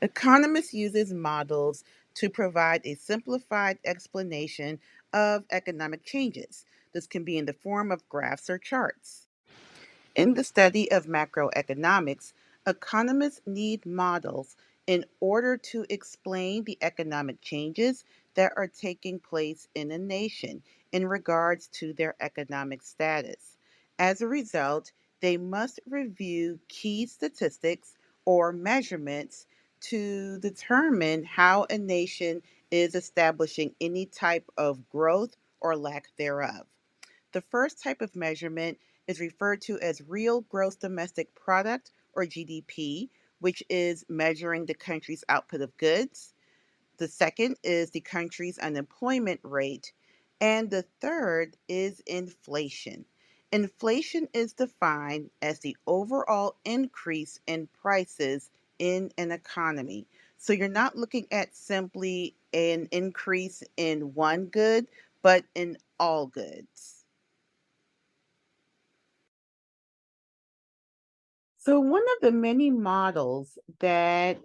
Economists uses models to provide a simplified explanation of economic changes. This can be in the form of graphs or charts. In the study of macroeconomics, economists need models in order to explain the economic changes that are taking place in a nation in regards to their economic status. As a result, they must review key statistics or measurements to determine how a nation is establishing any type of growth or lack thereof. The first type of measurement is referred to as real gross domestic product or GDP, which is measuring the country's output of goods. The second is the country's unemployment rate. And the third is inflation. Inflation is defined as the overall increase in prices in an economy. So you're not looking at simply an increase in one good, but in all goods. So, one of the many models that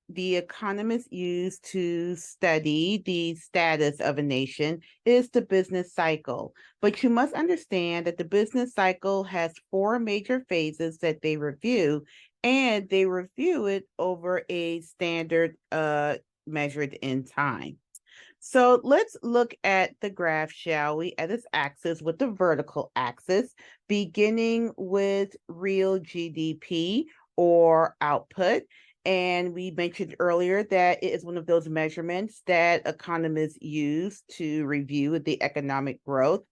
the economists use to study the status of a nation is the business cycle. But you must understand that the business cycle has four major phases that they review, and they review it over a standard measured in time. So let's look at the graph, shall we, at its axis with the vertical axis, beginning with real GDP or output. And we mentioned earlier that it is one of those measurements that economists use to review the economic growth.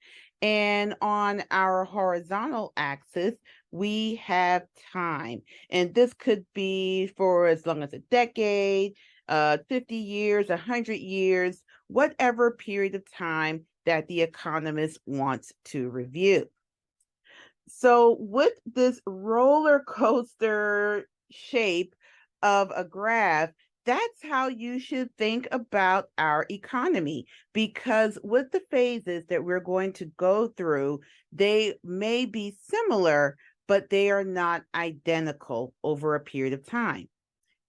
And on our horizontal axis, we have time. And this could be for as long as a decade, 50 years, 100 years, whatever period of time that the economist wants to review. So, with this roller coaster shape of a graph, that's how you should think about our economy. Because with the phases that we're going to go through, they may be similar, but they are not identical over a period of time.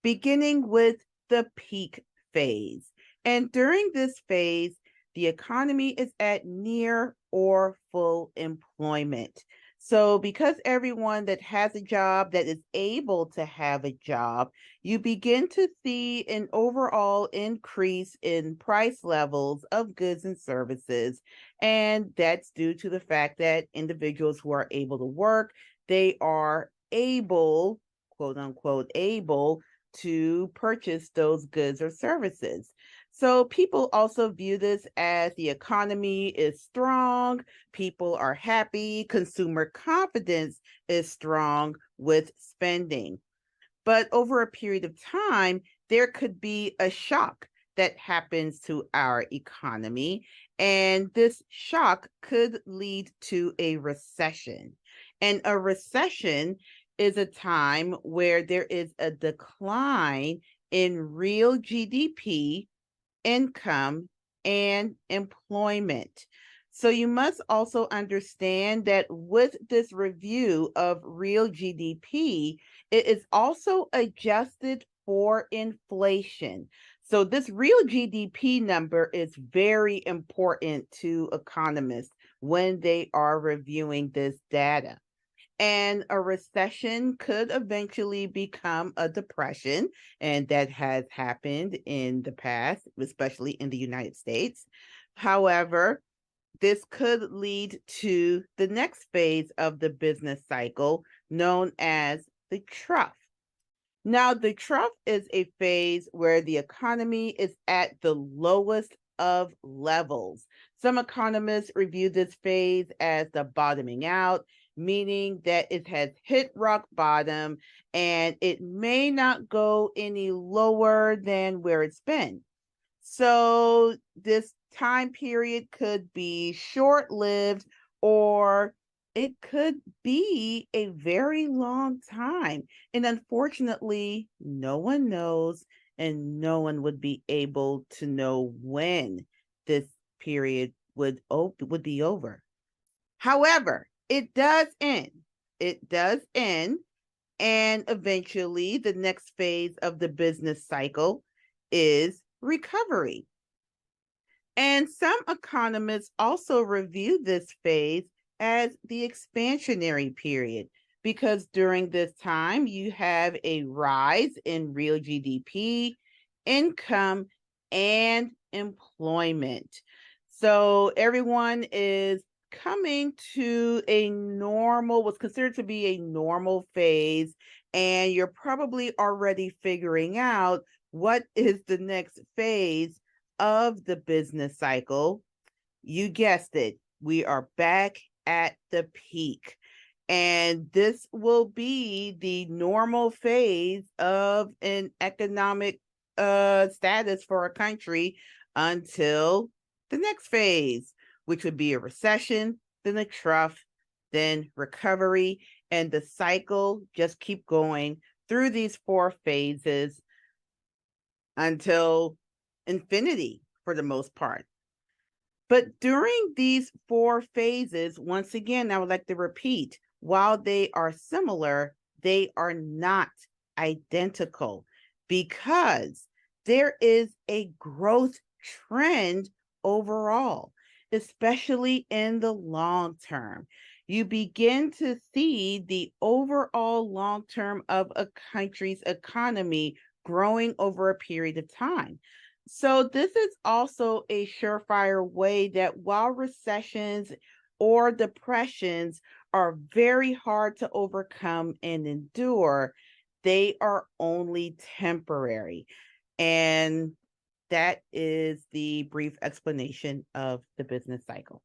Beginning with the peak phase. And during this phase, the economy is at near or full employment. So, because everyone that has a job that is able to have a job, you begin to see an overall increase in price levels of goods and services. And that's due to the fact that individuals who are able to work, they are able, quote unquote, able to purchase those goods or services. So people also view this as the economy is strong, people are happy, consumer confidence is strong with spending. But over a period of time, there could be a shock that happens to our economy, and this shock could lead to a recession. And a recession is a time where there is a decline in real GDP, income, and employment. So you must also understand that with this review of real GDP, it is also adjusted for inflation. So this real GDP number is very important to economists when they are reviewing this data. And a recession could eventually become a depression, and that has happened in the past, especially in the United States. However, this could lead to the next phase of the business cycle known as the trough. Now, the trough is a phase where the economy is at the lowest of levels. Some economists review this phase as the bottoming out, meaning that it has hit rock bottom and it may not go any lower than where it's been. So this time period could be short lived or it could be a very long time. And unfortunately, no one knows and no one would be able to know when this period would be over. However, it does end. It does end And eventually, the next phase of the business cycle is recovery. And some economists also review this phase as the expansionary period because during this time you have a rise in real GDP, income, and employment. So everyone is coming to what's considered to be a normal phase, and you're probably already figuring out what is the next phase of the business cycle. You guessed it, we are back at the peak. And this will be the normal phase of an economic status for a country until the next phase, which would be a recession, then a trough, then recovery, and the cycle just keep going through these 4 phases until infinity for the most part. But during these 4 phases, once again, I would like to repeat, while they are similar, they are not identical because there is a growth trend overall, especially in the long term. You begin to see the overall long term of a country's economy growing over a period of time. So, this is also a surefire way that while recessions or depressions are very hard to overcome and endure, they are only temporary. And that is the brief explanation of the business cycle.